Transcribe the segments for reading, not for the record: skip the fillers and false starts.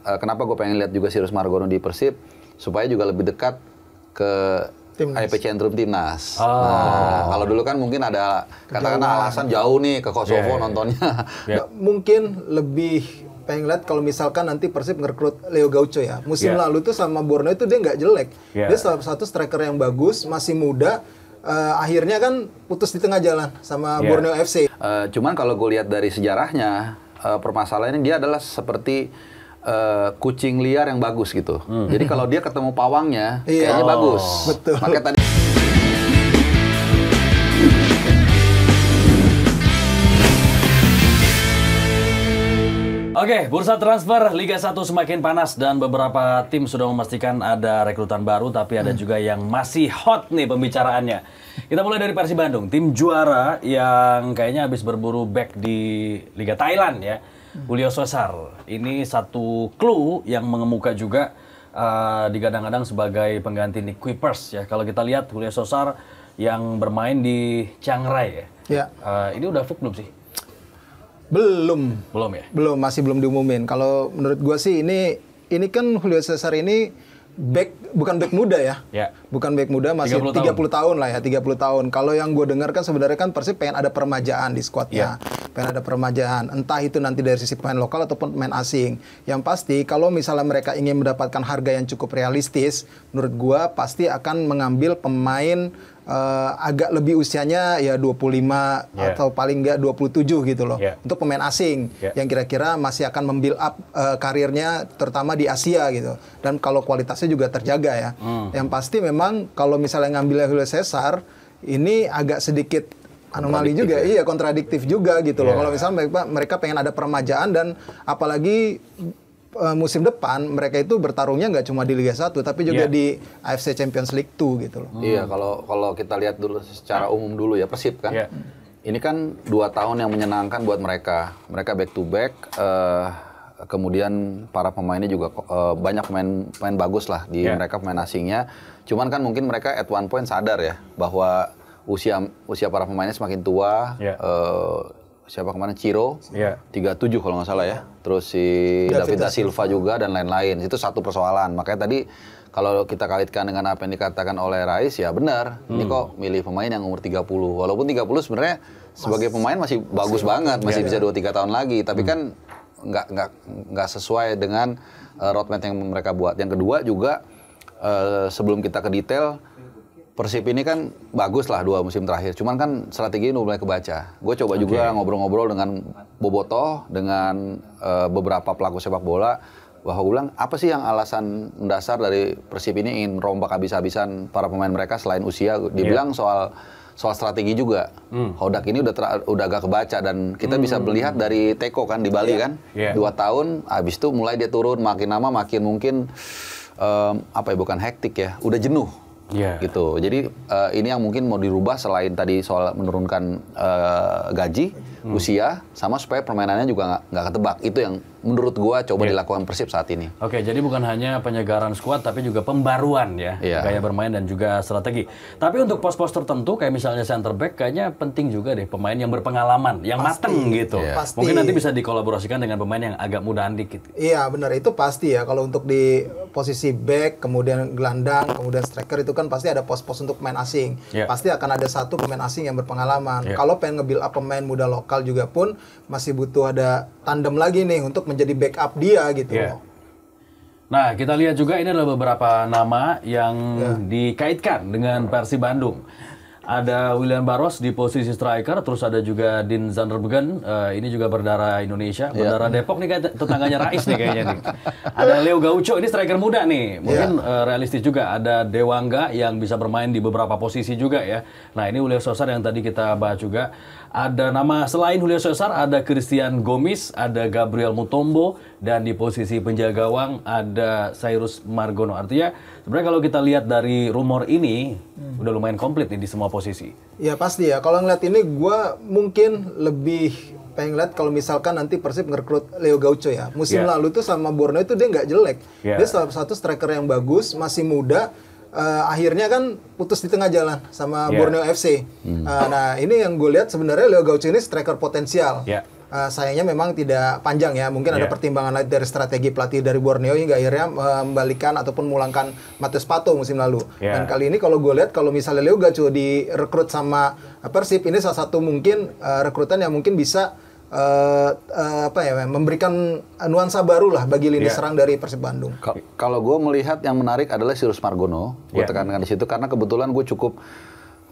Kenapa gue pengen lihat juga Sirus Margono di Persib supaya juga lebih dekat ke IP Centrum Timnas. Nah, kalau dulu kan mungkin ada katakanlah alasan jauh nih ke Kosovo nontonnya. Mungkin lebih pengen lihat kalau misalkan nanti Persib ngerekrut Leo Gaucho ya. Musim lalu tuh sama Borneo itu dia nggak jelek. Dia salah satu striker yang bagus, masih muda. Akhirnya kan putus di tengah jalan sama Borneo FC. Cuman kalau gue lihat dari sejarahnya, permasalahannya dia adalah seperti kucing liar yang bagus gitu. Jadi kalau dia ketemu pawangnya, kayaknya bagus. Betul. Makanya tadi. Oke, bursa transfer Liga 1 semakin panas dan beberapa tim sudah memastikan ada rekrutan baru, tapi ada juga yang masih hot nih pembicaraannya. Kita mulai dari Persib Bandung, tim juara yang kayaknya habis berburu back di Liga Thailand ya. Julio Cesar, ini satu clue yang mengemuka juga digadang-gadang sebagai pengganti Nick Kuipers ya. Kalau kita lihat Julio Cesar yang bermain di Chiang Rai ya. Ini udah fix belum sih? Belum ya? Belum, masih belum diumumin. Kalau menurut gua sih ini kan Julio Cesar ini bukan back muda ya. Bukan back muda, masih 30 tahun lah ya, 30 tahun. Kalau yang gue dengar kan sebenarnya kan Persib pengen ada peremajaan di skuadnya. Pengen ada peremajaan, entah itu nanti dari sisi pemain lokal ataupun pemain asing. Yang pasti kalau misalnya mereka ingin mendapatkan harga yang cukup realistis, menurut gue pasti akan mengambil pemain agak lebih usianya ya 25 atau paling enggak 27 gitu loh. Untuk pemain asing yang kira-kira masih akan membuild up karirnya terutama di Asia gitu. Dan kalau kualitasnya juga terjaga ya. Yang pasti memang kalau misalnya ngambil Julio Cesar ini agak sedikit anomali juga, kontradiktif juga gitu loh. Kalau misalnya mereka pengen ada peremajaan dan apalagi musim depan mereka itu bertarungnya nggak cuma di Liga 1 tapi juga di AFC Champions League 2 gitu loh. Iya, kalau kita lihat dulu secara umum dulu ya Persib kan. Ini kan 2 tahun yang menyenangkan buat mereka. Mereka back to back. Kemudian para pemainnya juga banyak pemain bagus lah di mereka pemain asingnya. Cuman kan mungkin mereka at one point sadar ya bahwa usia para pemainnya semakin tua. Siapa kemana? Ciro, 37 kalau nggak salah ya. Terus si David da Silva juga dan lain-lain. Itu satu persoalan. Makanya tadi kalau kita kaitkan dengan apa yang dikatakan oleh Rais, ya benar. Ini kok milih pemain yang umur 30. Walaupun 30 sebenarnya sebagai pemain masih bagus banget. Masih bisa 2-3 tahun lagi. Tapi kan nggak sesuai dengan roadmap yang mereka buat. Yang kedua juga, sebelum kita ke detail, Persib ini kan bagus lah 2 musim terakhir. Cuman kan strategi ini mulai kebaca. Gue coba juga ngobrol-ngobrol dengan Bobotoh, dengan beberapa pelaku sepak bola, bahwa gue bilang, apa sih yang alasan mendasar dari Persib ini ingin merombak habis-habisan para pemain mereka selain usia? Dibilang soal strategi juga. Hodak ini udah agak kebaca dan kita bisa melihat dari Teko kan di Bali kan. 2 tahun, habis itu mulai dia turun, makin lama makin mungkin bukan hektik ya, udah jenuh. Gitu. Jadi ini yang mungkin mau dirubah selain tadi soal menurunkan gaji, usia, sama supaya permainannya juga nggak ketebak. Itu yang menurut gua coba dilakukan Persib saat ini. Oke, jadi bukan hanya penyegaran skuad tapi juga pembaruan ya, gaya bermain dan juga strategi. Tapi untuk pos-pos tertentu kayak misalnya center back kayaknya penting juga deh pemain yang berpengalaman, yang mateng gitu. Mungkin nanti bisa dikolaborasikan dengan pemain yang agak mudaan dikit. Iya, benar, itu pasti ya. Kalau untuk di posisi back, kemudian gelandang, kemudian striker itu kan pasti ada pos-pos untuk pemain asing. Pasti akan ada satu pemain asing yang berpengalaman. Kalau pengen nge-build up pemain muda lokal juga pun masih butuh ada tandem lagi nih untuk menjadi backup dia gitu loh. Nah, kita lihat juga ini adalah beberapa nama yang dikaitkan dengan Persib Bandung. Ada William Barros di posisi striker, terus ada juga Din Zanderbergen, ini juga berdarah Indonesia, berdarah Depok nih kayak tetangganya Rais nih kayaknya nih. Ada Leo Gaucho, ini striker muda nih, mungkin realistis juga. Ada Dewangga yang bisa bermain di beberapa posisi juga ya. Nah ini Julio Cesar yang tadi kita bahas juga. Ada nama selain Julio Cesar, ada Christian Gomis, ada Gabriel Mutombo, dan di posisi penjaga gawang ada Cyrus Margono. Artinya sebenarnya kalau kita lihat dari rumor ini, udah lumayan komplit nih di semua posisi. Ya pasti ya, kalau ngeliat ini gue mungkin lebih pengen lihat kalau misalkan nanti Persib ngerekrut Leo Gaucho ya. Musim lalu tuh sama Borneo itu dia nggak jelek. Dia salah satu striker yang bagus, masih muda. Akhirnya kan putus di tengah jalan sama Borneo FC. Nah ini yang gue lihat sebenarnya Leo Gaucho ini striker potensial. sayangnya memang tidak panjang ya. Mungkin ada pertimbangan lain dari strategi pelatih dari Borneo hingga akhirnya membalikan ataupun memulangkan Matias Pato musim lalu. Dan kali ini kalau gue lihat kalau misalnya Leo Gacho direkrut sama Persib, ini salah satu mungkin rekrutan yang mungkin bisa memberikan nuansa baru lah bagi lini serang dari Persib Bandung. Kalau gue melihat yang menarik adalah Sirus Margono, gue tekankan di situ karena kebetulan gue cukup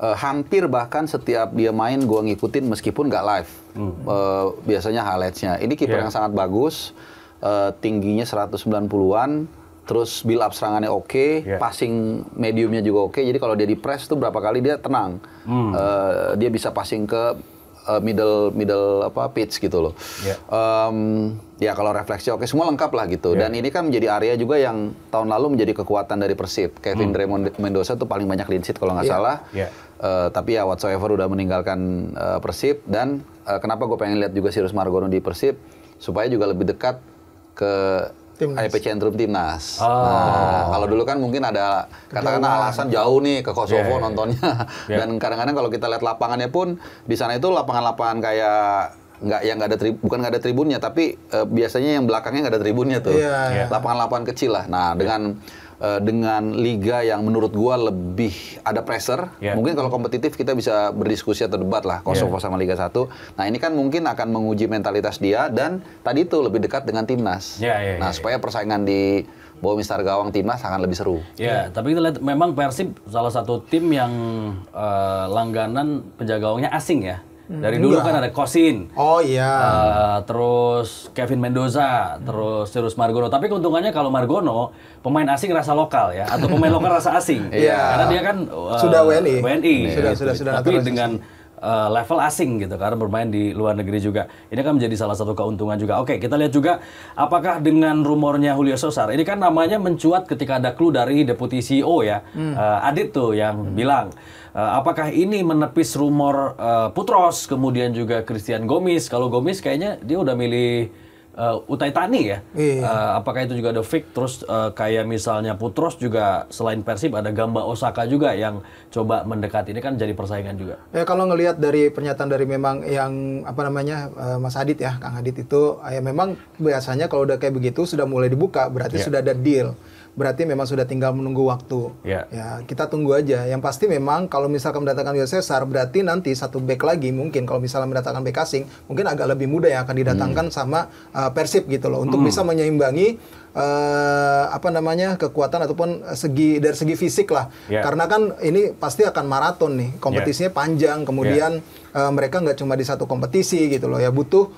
hampir bahkan setiap dia main gue ngikutin meskipun nggak live. Biasanya highlights-nya. Ini kiper yang sangat bagus, tingginya 190-an, terus build up serangannya oke, passing mediumnya juga oke. Jadi kalau dia di press tuh berapa kali dia tenang, dia bisa passing ke middle pitch gitu loh. Ya kalau refleksi oke, semua lengkap lah gitu. Dan ini kan menjadi area juga yang tahun lalu menjadi kekuatan dari Persib. Kevin Raymond Mendoza tuh paling banyak clean sheet kalau nggak salah. Tapi ya whatsoever udah meninggalkan Persib. Dan kenapa gue pengen lihat juga Sirus Margono di Persib supaya juga lebih dekat ke IP Centrum Timnas. Nah, kalau dulu kan mungkin ada katakanlah alasan jauh nih ke Kosovo nontonnya. Dan kadang-kadang kalau kita lihat lapangannya pun di sana itu lapangan-lapangan kayak nggak ada bukan nggak ada tribunnya, tapi biasanya yang belakangnya nggak ada tribunnya tuh. Lapangan-lapangan kecil lah. Nah, dengan liga yang menurut gua lebih ada pressure, mungkin kalau kompetitif kita bisa berdiskusi atau debat lah Kosovo sama Liga 1. Nah ini kan mungkin akan menguji mentalitas dia dan tadi itu lebih dekat dengan timnas. Supaya persaingan di bawah mistar gawang timnas akan lebih seru. Tapi kita lihat memang Persib salah satu tim yang langganan penjaga gawangnya asing ya. Dari dulu kan ada Kosin, terus Kevin Mendoza, terus Sirus Margono. Tapi keuntungannya kalau Margono pemain asing rasa lokal ya, atau pemain lokal rasa asing. Karena dia kan sudah WNI. Sudah. Tapi dengan level asing gitu, karena bermain di luar negeri juga. Ini kan menjadi salah satu keuntungan juga. Oke, kita lihat juga apakah dengan rumornya Julio Cesar. Ini kan namanya mencuat ketika ada clue dari Deputi CEO ya, Adit tuh yang bilang. Apakah ini menepis rumor Putros, kemudian juga Christian Gomis. Kalau Gomis kayaknya dia udah milih Utai Tani ya. Apakah itu juga ada fake? Terus kayak misalnya Putros juga selain Persib ada Gamba Osaka juga yang coba mendekat. Ini kan jadi persaingan juga. Ya kalau ngelihat dari pernyataan dari memang yang Mas Adit ya, Kang Adit itu ya memang biasanya kalau udah kayak begitu sudah mulai dibuka berarti sudah ada deal. Berarti memang sudah tinggal menunggu waktu. Ya, kita tunggu aja. Yang pasti memang kalau misalkan mendatangkan Julio Cesar, berarti nanti satu back lagi mungkin kalau misalnya mendatangkan back asing, mungkin agak lebih mudah yang akan didatangkan sama Persib gitu loh, untuk bisa menyeimbangi kekuatan ataupun dari segi fisik lah. Karena kan ini pasti akan maraton nih, kompetisinya panjang, kemudian mereka nggak cuma di satu kompetisi gitu loh, ya butuh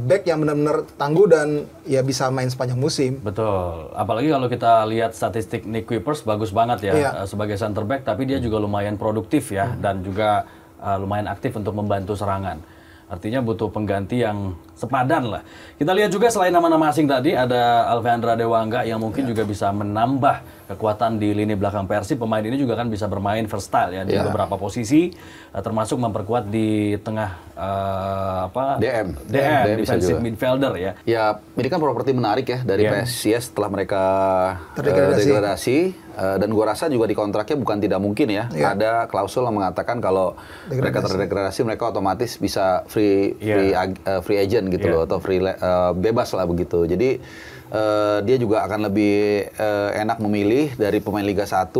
back yang benar-benar tangguh dan ya bisa main sepanjang musim. Betul, apalagi kalau kita lihat statistik Nick Kuipers bagus banget ya sebagai center back, tapi dia juga lumayan produktif ya, dan juga lumayan aktif untuk membantu serangan. Artinya butuh pengganti yang sepadan lah. Kita lihat juga selain nama-nama asing tadi, ada Alvendra Dewangga yang mungkin juga bisa menambah kekuatan di lini belakang Persib. Pemain ini juga kan bisa bermain versatile ya di beberapa posisi, termasuk memperkuat di tengah DM defensive midfielder ya. Ya, ini kan properti menarik ya dari PSIS setelah mereka degradasi. Dan gua rasa juga di kontraknya bukan tidak mungkin ya. Ada klausul yang mengatakan kalau mereka terdegradasi, mereka otomatis bisa free agent gitu loh, atau bebas lah begitu. Jadi dia juga akan lebih enak memilih dari pemain Liga 1,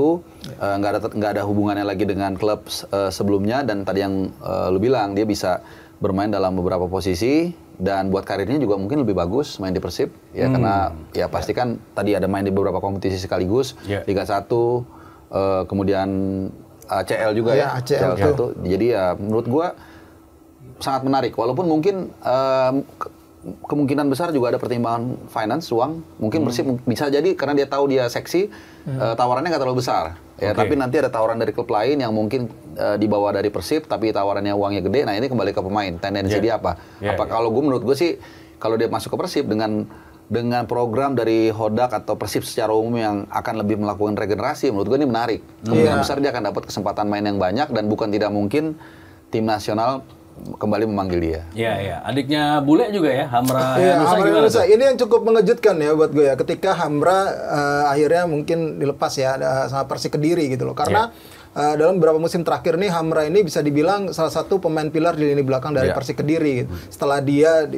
nggak ada hubungannya lagi dengan klub sebelumnya, dan tadi yang lu bilang dia bisa bermain dalam beberapa posisi. Dan buat karirnya juga mungkin lebih bagus main di Persib ya, karena ya pasti kan tadi ada main di beberapa kompetisi sekaligus, Liga 1, kemudian ACL juga ACL 1. Jadi ya menurut gua sangat menarik, walaupun mungkin kemungkinan besar juga ada pertimbangan finance, uang. Mungkin Persib bisa jadi karena dia tahu dia seksi, tawarannya nggak terlalu besar. Ya, tapi nanti ada tawaran dari klub lain yang mungkin di bawah dari Persib, tapi tawarannya uangnya gede. Nah ini kembali ke pemain, tendensi dia apa? Kalau menurut gue sih, kalau dia masuk ke Persib dengan program dari Hodak atau Persib secara umum yang akan lebih melakukan regenerasi, menurut gue ini menarik. Kemungkinan besar dia akan dapat kesempatan main yang banyak, dan bukan tidak mungkin tim nasional kembali memanggil dia. Iya. Adiknya Bule juga ya, Hamra Nusa. Ini yang cukup mengejutkan ya buat gue ya, ketika Hamra akhirnya mungkin dilepas ya sama Persik Kediri gitu loh. Karena dalam beberapa musim terakhir nih Hamra ini bisa dibilang salah satu pemain pilar di lini belakang dari Persik Kediri gitu. Setelah dia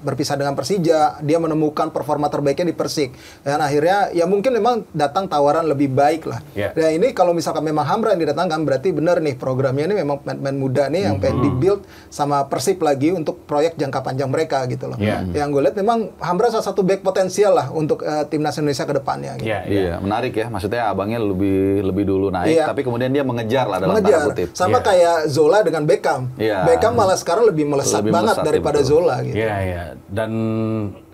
berpisah dengan Persija, dia menemukan performa terbaiknya di Persik. Dan akhirnya ya mungkin memang datang tawaran lebih baik lah. Dan ini kalau misalkan memang Hamra yang didatangkan berarti benar nih programnya ini memang pemain muda nih yang pengen dibuild sama Persib lagi untuk proyek jangka panjang mereka gitu loh. Yang gue lihat memang Hamra salah satu back potensial lah untuk timnas Indonesia ke depannya. Gitu. Iya, menarik ya. Maksudnya abangnya lebih dulu naik, tapi kemudian dia mengejar lah dalam tanda kutip. Sama kayak Zola dengan Beckham. Beckham malah sekarang lebih melesat banget daripada Zola gitu. Iya. Dan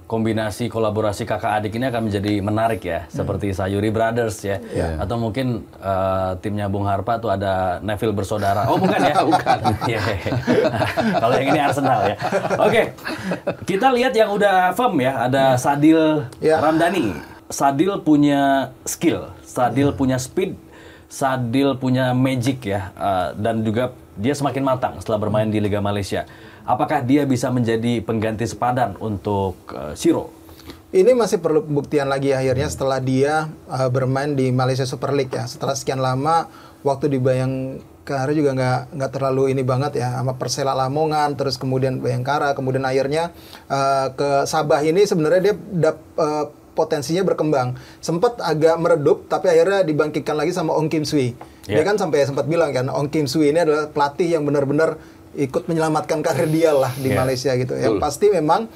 kombinasi kolaborasi kakak adik ini akan menjadi menarik ya, seperti Sayuri Brothers ya, atau mungkin timnya Bung Harpa tuh ada Neville bersaudara. Oh bukan ya? Bukan. Kalau yang ini Arsenal ya. Oke, kita lihat yang udah firm ya, ada Sadil Ramdhani. Sadil punya skill, Sadil punya speed, Sadil punya magic ya, dan juga dia semakin matang setelah bermain di Liga Malaysia. Apakah dia bisa menjadi pengganti sepadan untuk Shiro? Ini masih perlu pembuktian lagi akhirnya setelah dia bermain di Malaysia Super League ya. Setelah sekian lama waktu di Bayangkara juga nggak terlalu ini banget ya sama Persela Lamongan, terus kemudian Bayangkara, kemudian akhirnya ke Sabah ini sebenarnya dia potensinya berkembang. Sempat agak meredup tapi akhirnya dibangkitkan lagi sama Ong Kim Sui. Dia kan sampai sempat bilang kan Ong Kim Sui ini adalah pelatih yang benar-benar ikut menyelamatkan karir dia lah di Malaysia gitu. Yang pasti memang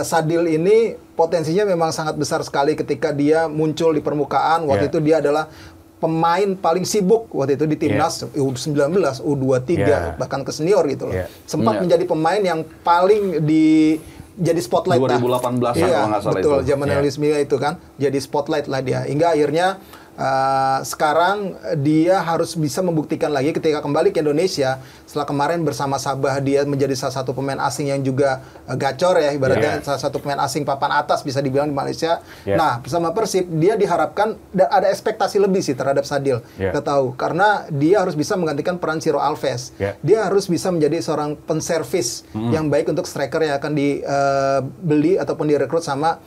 Sadil ini potensinya memang sangat besar sekali ketika dia muncul di permukaan. Waktu itu dia adalah pemain paling sibuk waktu itu di timnas U19, U23 bahkan ke senior gitu loh. Sempat menjadi pemain yang paling jadi spotlight 2018 kalau nggak salah betul, itu. Zaman Elis Mia itu kan jadi spotlight lah dia. Hingga akhirnya sekarang dia harus bisa membuktikan lagi ketika kembali ke Indonesia setelah kemarin bersama Sabah dia menjadi salah satu pemain asing yang juga gacor ya ibaratnya salah satu pemain asing papan atas bisa dibilang di Malaysia. Nah bersama Persib dia diharapkan ada ekspektasi lebih sih terhadap Sadil. Kita tahu karena dia harus bisa menggantikan peran Ciro Alves. Dia harus bisa menjadi seorang penservis yang baik untuk striker yang akan dibeli ataupun direkrut sama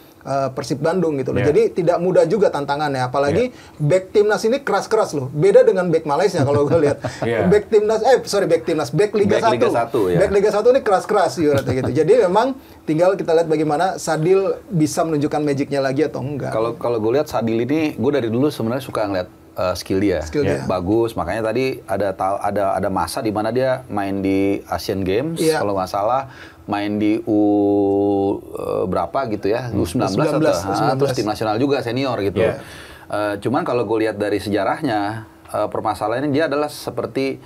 Persib Bandung gitu loh. Jadi tidak mudah juga tantangannya. Apalagi back timnas ini keras-keras loh. Beda dengan back Malaysia kalau gue lihat. Back Liga 1. Back Liga 1 ini keras-keras gitu. Jadi memang tinggal kita lihat bagaimana Sadil bisa menunjukkan magicnya lagi atau enggak. Kalau gue lihat Sadil ini, gue dari dulu sebenarnya suka ngeliat skill dia. Bagus. Makanya tadi ada masa di mana dia main di Asian Games kalau nggak salah. Main di berapa gitu ya, U19 terus tim nasional juga senior gitu. Cuman kalau gue lihat dari sejarahnya, permasalahannya dia adalah seperti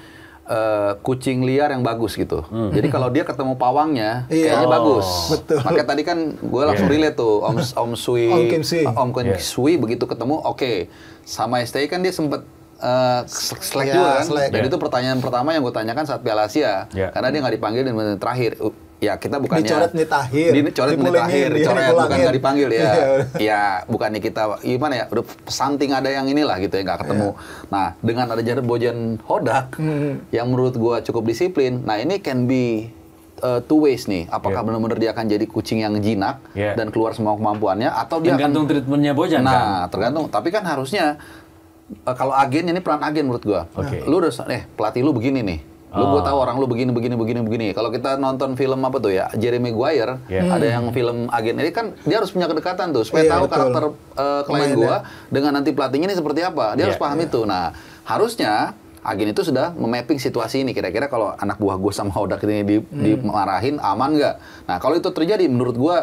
kucing liar yang bagus gitu. Jadi kalau dia ketemu pawangnya, kayaknya bagus. Betul. Makanya tadi kan gue langsung relate tuh, Om Kim Sui begitu ketemu, oke. Sama STI kan dia sempet selek juga kan. Dan itu pertanyaan pertama yang gue tanyakan saat Piala Asia. Karena dia nggak dipanggil di menit terakhir. Ya kita bukannya dicoret menit akhir. Dicoret menit akhir, bukan nggak dipanggil ya. Ya bukannya kita gimana ya, udah something ada yang inilah gitu ya nggak ketemu. Nah dengan ada Jarod Bojan Hodak yang menurut gua cukup disiplin. Nah ini can be two ways nih. Apakah benar-benar dia akan jadi kucing yang jinak dan keluar semua kemampuannya atau dia tergantung treatmentnya Bojan kan? Tergantung. Tapi kan harusnya kalau agen ini peran agen menurut gua. Lu udah pelatih lu begini nih. Lu gue tahu orang lu begini. Kalau kita nonton film apa tuh ya, Jeremy Maguire, ada yang film agen ini kan dia harus punya kedekatan tuh supaya tahu karakter klien gua dengan nanti pelatihnya ini seperti apa. Dia harus paham itu. Nah, harusnya agen itu sudah memapping situasi ini. Kira-kira kalau anak buah gue sama Hodak ini dimarahin aman nggak? Nah, kalau itu terjadi menurut gue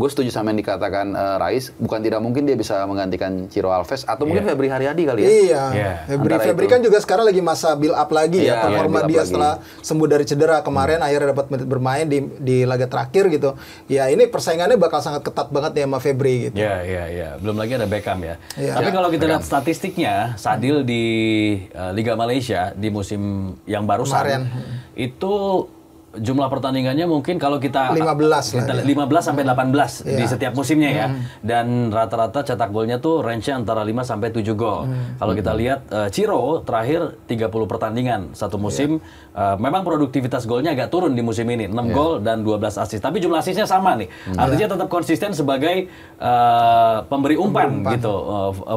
setuju sama yang dikatakan Rais, bukan tidak mungkin dia bisa menggantikan Ciro Alves atau mungkin Febri Haryadi kali ya. Febri kan juga sekarang lagi masa build up lagi ya, performa dia setelah sembuh dari cedera kemarin akhirnya dapat menit bermain di laga terakhir gitu. Ya ini persaingannya bakal sangat ketat banget ya sama Febri gitu. Iya. Belum lagi ada Beckham ya. Tapi kalau kita lihat statistiknya, Sadil di Liga Malaysia di musim yang barusan itu jumlah pertandingannya mungkin kalau kita 15 sampai 18 di setiap musimnya ya. Dan rata-rata cetak golnya tuh range-nya antara 5 sampai 7 gol. Kalau kita lihat Ciro terakhir 30 pertandingan satu musim, memang produktivitas golnya agak turun di musim ini, 6 gol dan 12 assist. Tapi jumlah assist-nya sama nih. Artinya tetap konsisten sebagai pemberi umpan gitu,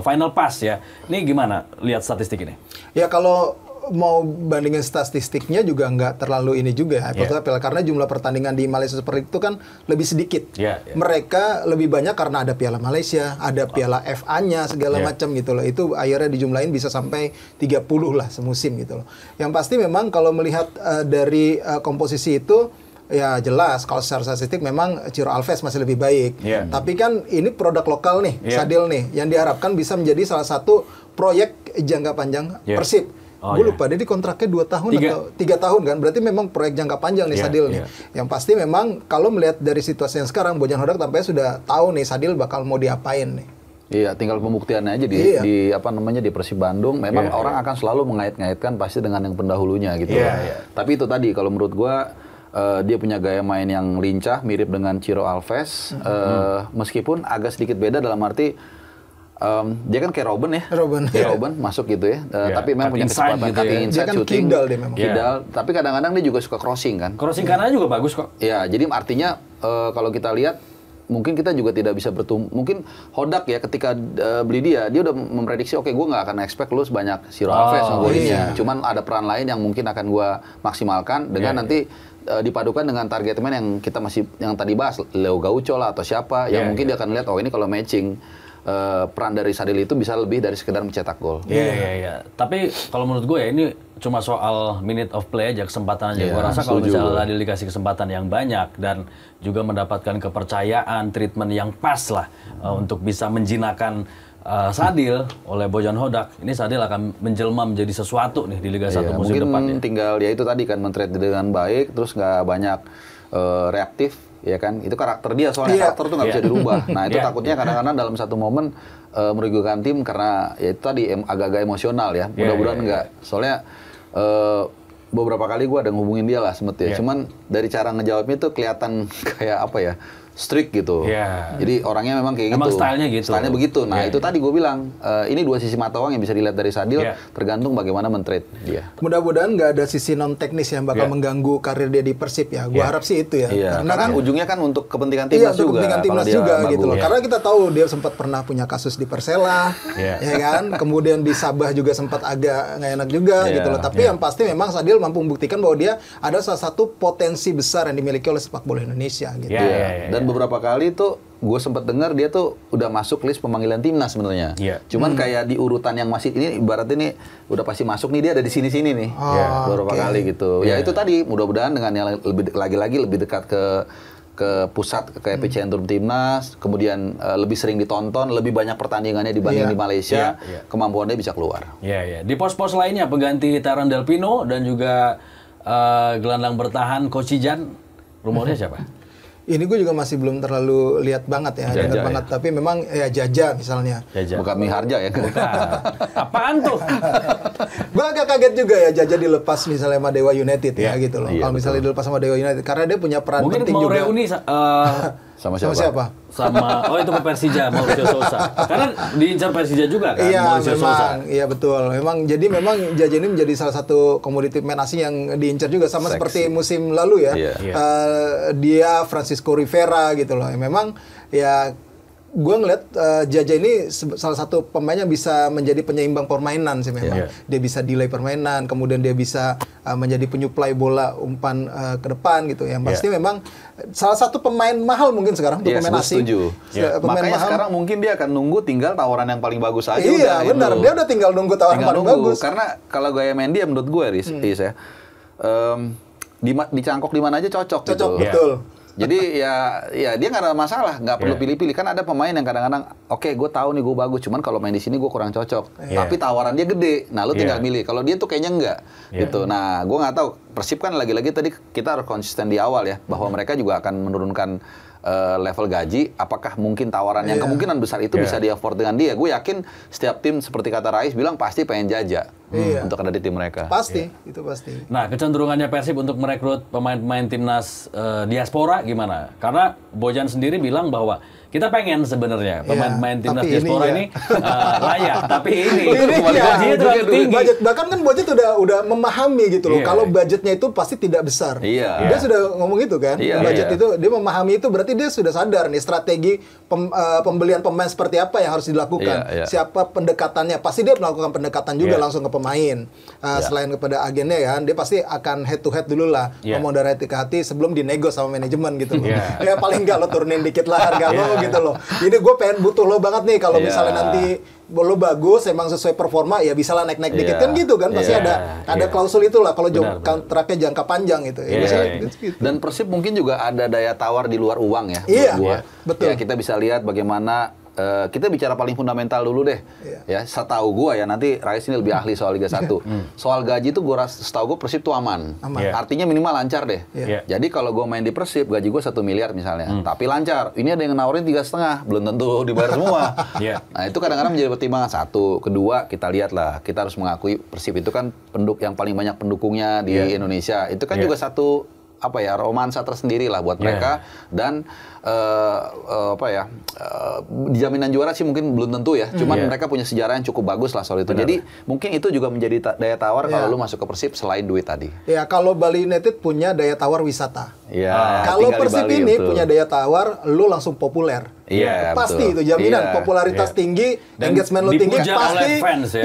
final pass ya. Ini gimana lihat statistik ini? Ya kalau mau bandingin statistiknya juga nggak terlalu ini juga ya, karena jumlah pertandingan di Malaysia Super League itu kan lebih sedikit. Mereka lebih banyak karena ada Piala Malaysia, ada Piala FA-nya segala macam gitu loh. Itu akhirnya dijumlahin bisa sampai 30 lah semusim gitu loh. Yang pasti memang kalau melihat dari komposisi itu, ya jelas kalau secara statistik memang Ciro Alves masih lebih baik. Tapi kan ini produk lokal nih, Sadil nih, yang diharapkan bisa menjadi salah satu proyek jangka panjang Persib. Gue lupa, dia kontraknya 2 tahun atau 3 tahun kan? Berarti memang proyek jangka panjang nih Sadil nih. Yang pasti memang kalau melihat dari situasi yang sekarang, Bojan Hodak tampaknya sudah tahu nih Sadil bakal mau diapain nih. Iya, tinggal pembuktiannya aja di apa namanya di Persib Bandung. Memang orang akan selalu mengait-ngaitkan pasti dengan yang pendahulunya gitu. Tapi itu tadi kalau menurut gua dia punya gaya main yang lincah, mirip dengan Ciro Alves. Meskipun agak sedikit beda dalam arti dia kan kayak Robben ya. Robben masuk gitu ya. Tapi memang punya kecepatan gitu cutting inside, kan shooting. Kidal dia memang. Kidal, tapi kadang-kadang dia juga suka crossing kan. Crossing kanan juga bagus kok. Iya, jadi artinya kalau kita lihat mungkin kita juga tidak bisa bertumbuh. Mungkin Hodak ya ketika beli dia udah memprediksi gue nggak akan expect lu sebanyak Ciro Alves golinnya. Cuman ada peran lain yang mungkin akan gue maksimalkan dengan nanti dipadukan dengan target man yang kita masih yang tadi bahas, Leo Gaucho lah atau siapa yang mungkin dia akan lihat ini kalau matching peran dari Sadil itu bisa lebih dari sekedar mencetak gol. Iya. Tapi kalau menurut gue ya ini cuma soal minute of play aja, kesempatan aja. Gue rasa kalau misalnya Sadil dikasih kesempatan yang banyak dan juga mendapatkan kepercayaan, treatment yang pas lah untuk bisa menjinakkan Sadil oleh Bojan Hodak, ini Sadil akan menjelma menjadi sesuatu nih di Liga 1 musim depan. Mungkin tinggal ya itu tadi kan men-trade dengan baik, terus nggak banyak reaktif. Ya kan, itu karakter dia, soalnya karakter tuh nggak bisa dirubah. Nah itu takutnya kadang-kadang dalam satu momen merugikan tim karena ya itu tadi agak-agak emosional ya. Mudah-mudahan enggak. Soalnya beberapa kali gue ada ngehubungin dia lah sempet ya. Cuman dari cara ngejawabnya tuh kelihatan kayak apa ya, strict gitu. Jadi orangnya memang kayak emang gitu. Stylenya begitu. Nah itu tadi gue bilang, ini dua sisi mata uang yang bisa dilihat dari Sadil, tergantung bagaimana men-trade dia. Mudah-mudahan nggak ada sisi non teknis yang bakal mengganggu karir dia di Persib ya. Gue harap sih itu ya. Karena kan ujungnya kan untuk kepentingan timnas juga. Kepentingan timnas juga gitu loh. Karena kita tahu dia sempat pernah punya kasus di Persela, ya kan. Kemudian di Sabah juga sempat agak nggak enak juga gitu loh. Tapi yang pasti memang Sadil mampu membuktikan bahwa dia ada salah satu potensi besar yang dimiliki oleh sepak bola Indonesia gitu. Dan beberapa kali tuh gue sempat dengar dia tuh udah masuk list pemanggilan timnas sebenarnya. Cuman kayak di urutan yang masih ini ibarat ini udah pasti masuk nih, dia ada di sini-sini nih. Beberapa kali gitu. Ya itu tadi mudah-mudahan dengan yang lebih dekat ke pusat ke epicentrum timnas, kemudian lebih sering ditonton, lebih banyak pertandingannya dibanding di Malaysia, kemampuannya bisa keluar. Di pos-pos lainnya pengganti Taran Del Pino dan juga gelandang bertahan Coach Jan, rumornya siapa? Ini gue juga masih belum terlalu lihat banget ya, dengar banget. Tapi memang ya Jaja misalnya. Bukan Miharja ya? Bukan. Apaan tuh? Gue agak kaget juga ya Jaja dilepas misalnya sama Dewa United ya gitu loh. Kalau misalnya dilepas sama Dewa United, karena dia punya peran penting juga. Mungkin mau reuni sama siapa? Itu ke Persija, Mauricio Sousa. Karena diincar Persija juga kan, Mauricio Sousa. Iya betul. Jadi memang Jaja ini menjadi salah satu komoditi pemain asing yang diincar juga sama seperti musim lalu ya. Dia Francisco Rivera gitu loh. Memang ya gue ngeliat Jaja ini salah satu pemain yang bisa menjadi penyeimbang permainan sih memang. Dia bisa delay permainan, kemudian dia bisa menjadi penyuplai bola umpan ke depan gitu. Yang pasti memang salah satu pemain mahal mungkin sekarang untuk pemain asing. Makanya mahal. Sekarang mungkin dia akan nunggu tinggal tawaran yang paling bagus aja. Iya benar, dia udah tinggal nunggu tawaran paling bagus. Karena kalau gaya main dia menurut gue Riz ya, dicangkok di mana aja cocok gitu. Betul. Jadi ya dia nggak ada masalah, nggak perlu pilih-pilih. Kan ada pemain yang kadang-kadang, gue tahu nih gue bagus, cuman kalau main di sini gue kurang cocok. Tapi tawaran dia gede, nah lu tinggal milih. Kalau dia tuh kayaknya enggak, gitu. Nah gue nggak tahu. Persib kan lagi-lagi tadi kita harus konsisten di awal ya, bahwa mereka juga akan menurunkan level gaji, apakah mungkin tawaran yang kemungkinan besar itu bisa di-afford dengan dia? Gue yakin setiap tim seperti kata Rais bilang pasti pengen Jaja untuk ada di tim mereka. Pasti, itu pasti. Nah, kecenderungannya Persib untuk merekrut pemain-pemain timnas diaspora gimana? Karena Bojan sendiri bilang bahwa kita pengen sebenarnya pemain-pemain timnas diaspora ini layak, tapi ini gajinya terlalu tinggi. Bahkan kan Bojan udah memahami gitu loh. Kalau budgetnya itu pasti tidak besar. Dia sudah ngomong itu kan. Budget itu dia memahami itu, berarti dia sudah sadar nih strategi pembelian pemain seperti apa yang harus dilakukan. Siapa pendekatannya? Pasti dia melakukan pendekatan juga langsung ke pemain. Selain kepada agennya ya, dia pasti akan head to head dulu lah. Ngomong dari hati ke hati sebelum dinego sama manajemen gitu loh. Ya paling nggak lo turunin dikit lah harga lo gitu loh. Ini gue pengen butuh lo banget nih kalau misalnya nanti lo bagus emang sesuai performa ya bisa lah naik dikit kan gitu kan pasti ada klausul itulah kalau kontraknya jangka panjang gitu. Gitu. Dan Persib mungkin juga ada daya tawar di luar uang ya. Betul. Ya kita bisa lihat bagaimana kita bicara paling fundamental dulu deh. Ya, setahu gua ya nanti Rais ini lebih ahli soal Liga 1. Soal gaji itu setahu gua Persib tuh aman. Artinya minimal lancar deh. Jadi kalau gua main di Persib gaji gua 1 miliar misalnya, tapi lancar. Ini ada yang nawarin 3,5, belum tentu dibayar semua. Nah, itu kadang-kadang menjadi pertimbangan. Satu, kedua kita lihatlah, kita harus mengakui Persib itu kan yang paling banyak pendukungnya di Indonesia. Itu kan juga satu romansa tersendiri lah buat mereka dan jaminan juara sih mungkin belum tentu ya. Cuman mereka punya sejarah yang cukup bagus lah soal itu. Jadi mungkin itu juga menjadi daya tawar kalau lu masuk ke Persib selain duit tadi. Ya, kalau Bali United punya daya tawar wisata. Kalau Persib ini punya daya tawar, lu langsung populer. Pasti itu jaminan popularitas tinggi, engagement lo tinggi,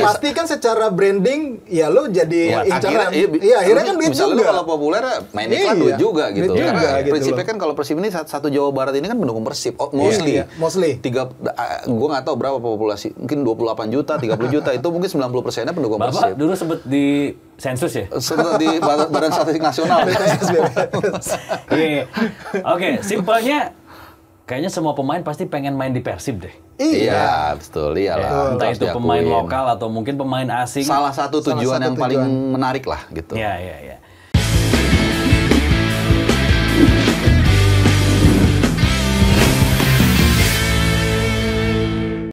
pasti kan secara branding ya lo jadi incaran. Akhirnya kan duit juga. Misalnya kalau populer main iklan duit juga gitu. Karena prinsipnya kan kalau Persib ini satu Jawa Barat ini kan pendukung Persib, mostly. Gue nggak tahu berapa populasi, mungkin 28 juta, 30 juta itu mungkin 90%-nya pendukung Persib. Bapak dulu sempat di sensus ya? Sempat di Badan Statistik Nasional. Oke, simpelnya kayaknya semua pemain pasti pengen main di Persib deh. Iya, betul. Iyalah. Entah itu pemain lokal atau mungkin pemain asing. Salah satu tujuan yang paling menarik lah gitu. Iya.